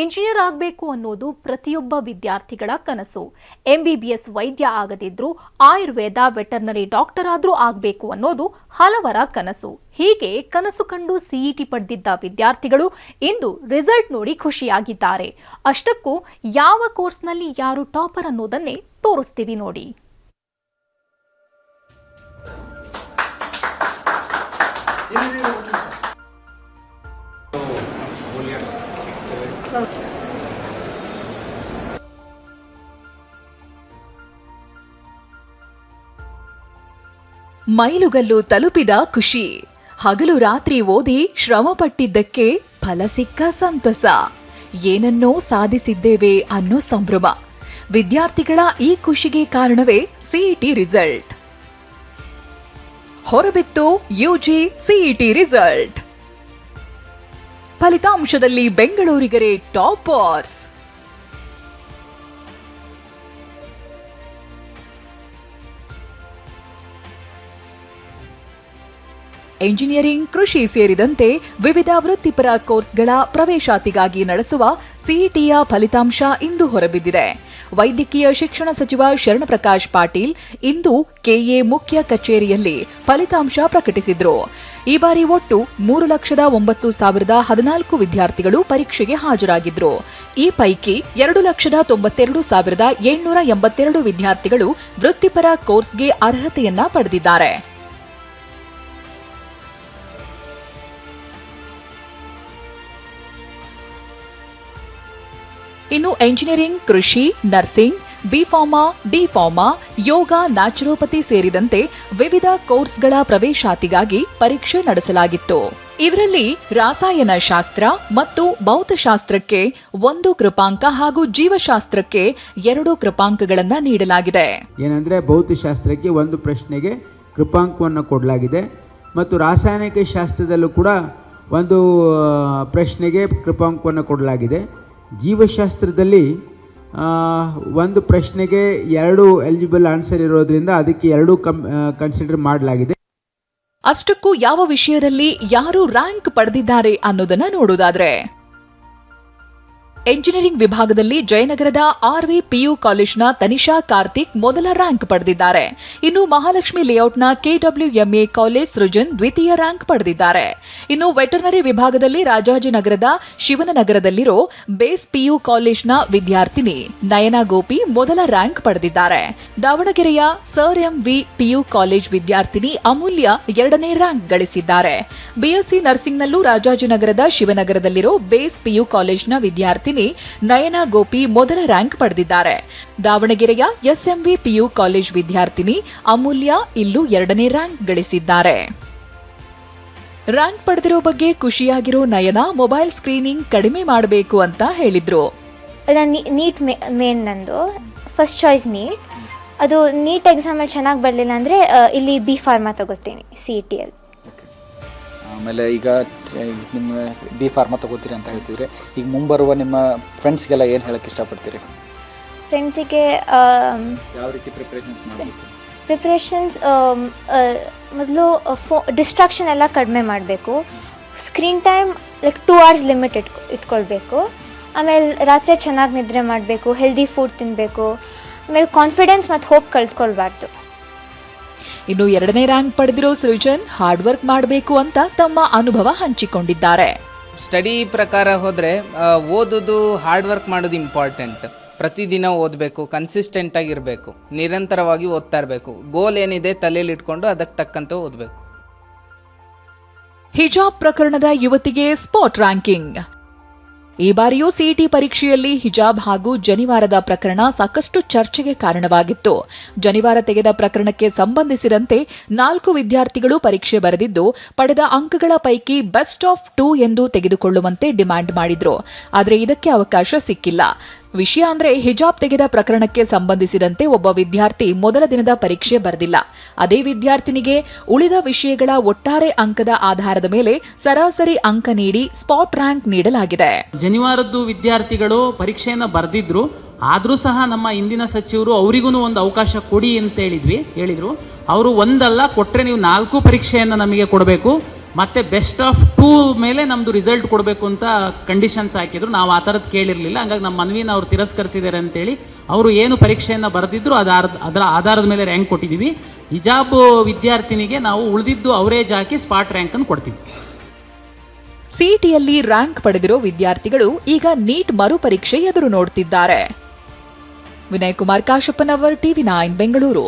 Engineer ಆಗಬೇಕು ಅನ್ನೋದು ಪ್ರತಿಯೊಬ್ಬ ವಿದ್ಯಾರ್ಥಿಗಳ ಕನಸು. ಎಂಬಿಬಿಎಸ್ ವೈದ್ಯ ಆಗದಿದ್ರೂ ಆಯುರ್ವೇದ ವೆಟರ್ನರಿ ಡಾಕ್ಟರ್ ಆದ್ರೂ ಆಗಬೇಕು ಅನ್ನೋದು ಹಲವರ ಕನಸು. ಹೀಗೆ ಕನಸು ಕಂಡು ಸಿಇಟಿ ಪಡೆದಿದ್ದ ವಿದ್ಯಾರ್ಥಿಗಳು ಇಂದು ರಿಸಲ್ಟ್ ನೋಡಿ ಖುಷಿಯಾಗಿದ್ದಾರೆ. ಅಷ್ಟಕ್ಕೂ ಯಾವ ಕೋರ್ಸ್ನಲ್ಲಿ ಯಾರು ಟಾಪರ್ ಅನ್ನೋದನ್ನೇ ತೋರಿಸ್ತೀವಿ ನೋಡಿ. ಮೈಲುಗಲ್ಲು ತಲುಪಿದ ಖುಷಿ, ಹಗಲು ರಾತ್ರಿ ಓದಿ ಶ್ರಮ ಪಟ್ಟಿದ್ದಕ್ಕೆ ಫಲ ಸಿಕ್ಕ ಸಂತಸ, ಏನನ್ನೋ ಸಾಧಿಸಿದ್ದೇವೆ ಅನ್ನೋ ಸಂಭ್ರಮ. ವಿದ್ಯಾರ್ಥಿಗಳ ಈ ಖುಷಿಗೆ ಕಾರಣವೇ ಸಿಇಟಿ ರಿಸಲ್ಟ್. ಹೊರಬಿತ್ತು ಯುಜಿ ಸಿಇಟಿ ರಿಸಲ್ಟ್. ಫಲಿತಾಂಶದಲ್ಲಿ ಬೆಂಗಳೂರಿಗರೇ ಟಾಪರ್ಸ್. ಎಂಜಿನಿಯರಿಂಗ್, ಕೃಷಿ ಸೇರಿದಂತೆ ವಿವಿಧ ವೃತ್ತಿಪರ ಕೋರ್ಸ್ಗಳ ಪ್ರವೇಶಾತಿಗಾಗಿ ನಡೆಸುವ ಸಿಇಟಿಯ ಫಲಿತಾಂಶ ಇಂದು ಹೊರಬಿದ್ದಿದೆ. ವೈದ್ಯಕೀಯ ಶಿಕ್ಷಣ ಸಚಿವ ಶರಣಪ್ರಕಾಶ್ ಪಾಟೀಲ್ ಇಂದು ಕೆಎ ಮುಖ್ಯ ಕಚೇರಿಯಲ್ಲಿ ಫಲಿತಾಂಶ ಪ್ರಕಟಿಸಿದ್ರು. ಈ ಬಾರಿ ಒಟ್ಟು 3,09,014 ವಿದ್ಯಾರ್ಥಿಗಳು ಪರೀಕ್ಷೆಗೆ ಹಾಜರಾಗಿದ್ರು. ಈ ಪೈಕಿ 2,92,782 ವಿದ್ಯಾರ್ಥಿಗಳು ವೃತ್ತಿಪರ ಕೋರ್ಸ್ಗೆ ಅರ್ಹತೆಯನ್ನ ಪಡೆದಿದ್ದಾರೆ. ಇನ್ನು ಎಂಜಿನಿಯರಿಂಗ್, ಕೃಷಿ, ನರ್ಸಿಂಗ್, ಬಿಫಾರ್ಮಾ, ಡಿಫಾರ್ಮಾ, ಯೋಗ, ನ್ಯಾಚುರೋಪತಿ ಸೇರಿದಂತೆ ವಿವಿಧ ಕೋರ್ಸ್ಗಳ ಪ್ರವೇಶಾತಿಗಾಗಿ ಪರೀಕ್ಷೆ ನಡೆಸಲಾಗಿತ್ತು. ಇದರಲ್ಲಿ ರಾಸಾಯನಶಾಸ್ತ್ರ ಮತ್ತು ಭೌತಶಾಸ್ತ್ರಕ್ಕೆ 1 ಕೃಪಾಂಕ ಹಾಗೂ ಜೀವಶಾಸ್ತ್ರಕ್ಕೆ 2 ಕೃಪಾಂಕಗಳನ್ನು ನೀಡಲಾಗಿದೆ. ಏನಂದ್ರೆ ಭೌತಶಾಸ್ತ್ರಕ್ಕೆ 1 ಪ್ರಶ್ನೆಗೆ ಕೃಪಾಂಕವನ್ನು ಕೊಡಲಾಗಿದೆ ಮತ್ತು ರಾಸಾಯನಿಕ ಶಾಸ್ತ್ರದಲ್ಲೂ ಕೂಡ 1 ಪ್ರಶ್ನೆಗೆ ಕೃಪಾಂಕವನ್ನು ಕೊಡಲಾಗಿದೆ. ಜೀವಶಾಸ್ತ್ರದಲ್ಲಿ 1 ಪ್ರಶ್ನೆಗೆ 2 ಎಲಿಜಿಬಲ್ ಆನ್ಸರ್ ಇರೋದ್ರಿಂದ ಅದಕ್ಕೆ 2 ಕನ್ಸಿಡರ್ ಮಾಡಲಾಗಿದೆ. ಅಷ್ಟಕ್ಕೂ ಯಾವ ವಿಷಯದಲ್ಲಿ ಯಾರು ರ್ಯಾಂಕ್ ಪಡೆದಿದ್ದಾರೆ ಅನ್ನೋದನ್ನ ನೋಡೋದಾದ್ರೆ, ಎಂಜಿನಿಯರಿಂಗ್ ವಿಭಾಗದಲ್ಲಿ ಜಯನಗರದ ಆರ್ವಿ ಪಿಯು ಕಾಲೇಜ್ನ ತನಿಷಾ ಕಾರ್ತಿಕ್ ಮೊದಲ ರ್ಯಾಂಕ್ ಪಡೆದಿದ್ದಾರೆ. ಇನ್ನು ಮಹಾಲಕ್ಷ್ಮಿ ಲೇಔಟ್ನ ಕೆಡಬ್ಲ್ಯೂಎಂಎ ಕಾಲೇಜ್ ಸೃಜನ್ ದ್ವಿತೀಯ ರ್ಯಾಂಕ್ ಪಡೆದಿದ್ದಾರೆ. ಇನ್ನು ವೆಟರ್ನರಿ ವಿಭಾಗದಲ್ಲಿ ರಾಜಾಜಿನಗರದ ಶಿವನನಗರದಲ್ಲಿರೋ ಬೇಸ್ ಪಿಯು ಕಾಲೇಜ್ನ ವಿದ್ಯಾರ್ಥಿನಿ ನಯನಾ ಗೋಪಿ ಮೊದಲ ರ್ಯಾಂಕ್ ಪಡೆದಿದ್ದಾರೆ. ದಾವಣಗೆರೆಯ ಸರ್ ಎಂವಿ ಪಿಯು ಕಾಲೇಜ್ ವಿದ್ಯಾರ್ಥಿನಿ ಅಮೂಲ್ಯ 2ನೇ ರ್ಯಾಂಕ್ ಗಳಿಸಿದ್ದಾರೆ. ಬಿಎಸ್ಸಿ ನರ್ಸಿಂಗ್ನಲ್ಲೂ ರಾಜಾಜಿನಗರದ ಶಿವನಗರದಲ್ಲಿರೋ ಬೇಸ್ ಪಿಯು ಕಾಲೇಜ್ನ ವಿದ್ಯಾರ್ಥಿನಿ ನಯನಾ ಗೋಪಿ ಮೊದಲ ರ್ಯಾಂಕ್ ಪಡೆದಿದ್ದಾರೆ. ದಾವಣಗೆರೆಯ ಎಸ್ಎಂವಿ ಪಿಯು ಕಾಲೇಜ್ ವಿದ್ಯಾರ್ಥಿನಿ ಅಮೂಲ್ಯ ಇಲ್ಲೂ 2ನೇ ರ್ಯಾಂಕ್ ಗಳಿಸಿದ್ದಾರೆ. ರ್ಯಾಂಕ್ ಪಡೆದಿರೋ ಬಗ್ಗೆ ಖುಷಿಯಾಗಿರೋ ನಯನಾ ಮೊಬೈಲ್ ಸ್ಕ್ರೀನಿಂಗ್ ಕಡಿಮೆ ಮಾಡಬೇಕು ಅಂತ ಹೇಳಿದ್ರು. ನೀಟ್ ಮೇನ್ ನಂದು ಫಸ್ಟ್ ಚಾಯ್ಸ್ ನೀಟ್. ಅದು ನೀಟ್ ಎಕ್ಸಾಮಲ್ಲಿ ಚೆನ್ನಾಗಿ ಬರಲಿಲ್ಲ ಅಂದರೆ ಇಲ್ಲಿ ಬಿ ಫಾರ್ಮಾ ತಗೋತೀನಿ ಸಿಇಟಿಯಲ್ಲಿ. ಆಮೇಲೆ ಈಗ ನಿಮ್ಮ ಬಿ ಫಾರ್ಮಾ ತಗೋತೀರಿ ಅಂತ ಹೇಳ್ತಿದ್ರೆ, ಈಗ ಮುಂಬರುವ ನಿಮ್ಮ ಫ್ರೆಂಡ್ಸ್ಗೆಲ್ಲ ಏನು ಹೇಳಕ್ಕೆ ಇಷ್ಟಪಡ್ತೀರಿ? ಫ್ರೆಂಡ್ಸಿಗೆ ಯಾವ ರೀತಿ ಪ್ರಿಪ್ರೇಷನ್ಸ್ ಮೊದಲು ಡಿಸ್ಟ್ರಾಕ್ಷನ್ ಎಲ್ಲ ಕಡಿಮೆ ಮಾಡಬೇಕು. Screen time like 2 hours limit ಇಟ್ಕೊಳ್ಬೇಕು. ಆಮೇಲೆ ರಾತ್ರಿ ಚೆನ್ನಾಗಿ ನಿದ್ರೆ ಮಾಡಬೇಕು, ಹೆಲ್ದಿ ಫುಡ್ ತಿನ್ನಬೇಕು. ಆಮೇಲೆ ಕಾನ್ಫಿಡೆನ್ಸ್ ಮತ್ತು ಹೋಪ್ ಕಳ್ಕೊಳ್ಬಾರ್ದು. ಇನ್ನು 2ನೇ ರ್ಯಾಂಕ್ ಪಡೆದಿರೋ ಸೃಜನ್ ಹಾರ್ಡ್ ವರ್ಕ್ ಮಾಡಬೇಕು ಅಂತ ತಮ್ಮ ಅನುಭವ ಹಂಚಿಕೊಂಡಿದ್ದಾರೆ. ಸ್ಟಡಿ ಪ್ರಕಾರ ಹೋದರೆ ಓದೋದು ಹಾರ್ಡ್ ವರ್ಕ್ ಮಾಡೋದು ಇಂಪಾರ್ಟೆಂಟ್. ಪ್ರತಿದಿನ ಓದಬೇಕು, ಕನ್ಸಿಸ್ಟೆಂಟ್ ಆಗಿರಬೇಕು, ನಿರಂತರವಾಗಿ ಓದ್ತಾ ಇರಬೇಕು. ಗೋಲ್ ಏನಿದೆ ತಲೆಯಲ್ಲಿ ಇಟ್ಕೊಂಡು ಅದಕ್ಕೆ ತಕ್ಕಂತೆ ಓದಬೇಕು. ಹಿಜಾಬ್ ಪ್ರಕರಣದ ಯುವತಿಗೆ ಸ್ಪಾಟ್ ರ್ಯಾಂಕಿಂಗ್. ಈ ಬಾರಿಯೂ ಸಿಇಟಿ ಪರೀಕ್ಷೆಯಲ್ಲಿ ಹಿಜಾಬ್ ಹಾಗೂ ಜನಿವಾರದ ಪ್ರಕರಣ ಸಾಕಷ್ಟು ಚರ್ಚೆಗೆ ಕಾರಣವಾಗಿತ್ತು. ಜನಿವಾರ ತೆಗೆದ ಪ್ರಕರಣಕ್ಕೆ ಸಂಬಂಧಿಸಿದಂತೆ 4 ವಿದ್ಯಾರ್ಥಿಗಳು ಪರೀಕ್ಷೆ ಬರೆದಿದ್ದು ಪಡೆದ ಅಂಕಗಳ ಪೈಕಿ ಬೆಸ್ಟ್ ಆಫ್ 2 ಎಂದು ತೆಗೆದುಕೊಳ್ಳುವಂತೆ ಡಿಮ್ಯಾಂಡ್ ಮಾಡಿದ್ರು. ಆದರೆ ಇದಕ್ಕೆ ಅವಕಾಶ ಸಿಕ್ಕಿಲ್ಲ. ವಿಷಯ ಅಂದ್ರೆ ಹಿಜಾಬ್ ತೆಗೆದ ಪ್ರಕರಣಕ್ಕೆ ಸಂಬಂಧಿಸಿದಂತೆ ಒಬ್ಬ ವಿದ್ಯಾರ್ಥಿ ಮೊದಲ ದಿನದ ಪರೀಕ್ಷೆ ಬರೆದಿಲ್ಲ. ಅದೇ ವಿದ್ಯಾರ್ಥಿನಿಗೆ ಉಳಿದ ವಿಷಯಗಳ ಒಟ್ಟಾರೆ ಅಂಕದ ಆಧಾರದ ಮೇಲೆ ಸರಾಸರಿ ಅಂಕ ನೀಡಿ ಸ್ಪಾಟ್ ರ್ಯಾಂಕ್ ನೀಡಲಾಗಿದೆ. ಜನಿವಾರದ್ದು ವಿದ್ಯಾರ್ಥಿಗಳು ಪರೀಕ್ಷೆಯನ್ನ ಬರೆದಿದ್ರು, ಆದ್ರೂ ಸಹ ನಮ್ಮ ಇಂದಿನ ಸಚಿವರು ಅವರಿಗೂ ಒಂದು ಅವಕಾಶ ಕೊಡಿ ಅಂತ ಹೇಳಿದ್ರು. ಅವರು ಒಂದಲ್ಲ ಕೊಟ್ರೆ ನೀವು 4 ಪರೀಕ್ಷೆಯನ್ನ ನಮಗೆ ಕೊಡಬೇಕು, ಮತ್ತು ಬೆಸ್ಟ್ ಆಫ್ 2 ಮೇಲೆ ನಮ್ಮದು ರಿಸಲ್ಟ್ ಕೊಡಬೇಕು ಅಂತ ಕಂಡೀಷನ್ಸ್ ಹಾಕಿದ್ರು. ನಾವು ಆ ಥರದ್ದು ಕೇಳಿರಲಿಲ್ಲ. ಹಂಗಾಗಿ ನಮ್ಮ ಮನವಿನ ಅವ್ರು ತಿರಸ್ಕರಿಸಿದ್ದಾರೆ ಅಂತೇಳಿ ಅವರು ಏನು ಪರೀಕ್ಷೆಯನ್ನು ಬರೆದಿದ್ರು ಅದರ ಆಧಾರದ ಮೇಲೆ ರ್ಯಾಂಕ್ ಕೊಟ್ಟಿದ್ದೀವಿ. ಹಿಜಾಬ್ ವಿದ್ಯಾರ್ಥಿನಿಗೆ ನಾವು ಉಳಿದಿದ್ದು ಅವರೇಜ್ ಹಾಕಿ ಸ್ಪಾಟ್ ರ್ಯಾಂಕನ್ನು ಕೊಡ್ತೀವಿ. ಸಿಇಟಿಯಲ್ಲಿ ರ್ಯಾಂಕ್ ಪಡೆದಿರೋ ವಿದ್ಯಾರ್ಥಿಗಳು ಈಗ ನೀಟ್ ಮರುಪರೀಕ್ಷೆ ಎದುರು ನೋಡುತ್ತಿದ್ದಾರೆ. ವಿನಯ್ ಕುಮಾರ್ ಕಾಶಪ್ಪನವರ್, TV9 ಬೆಂಗಳೂರು.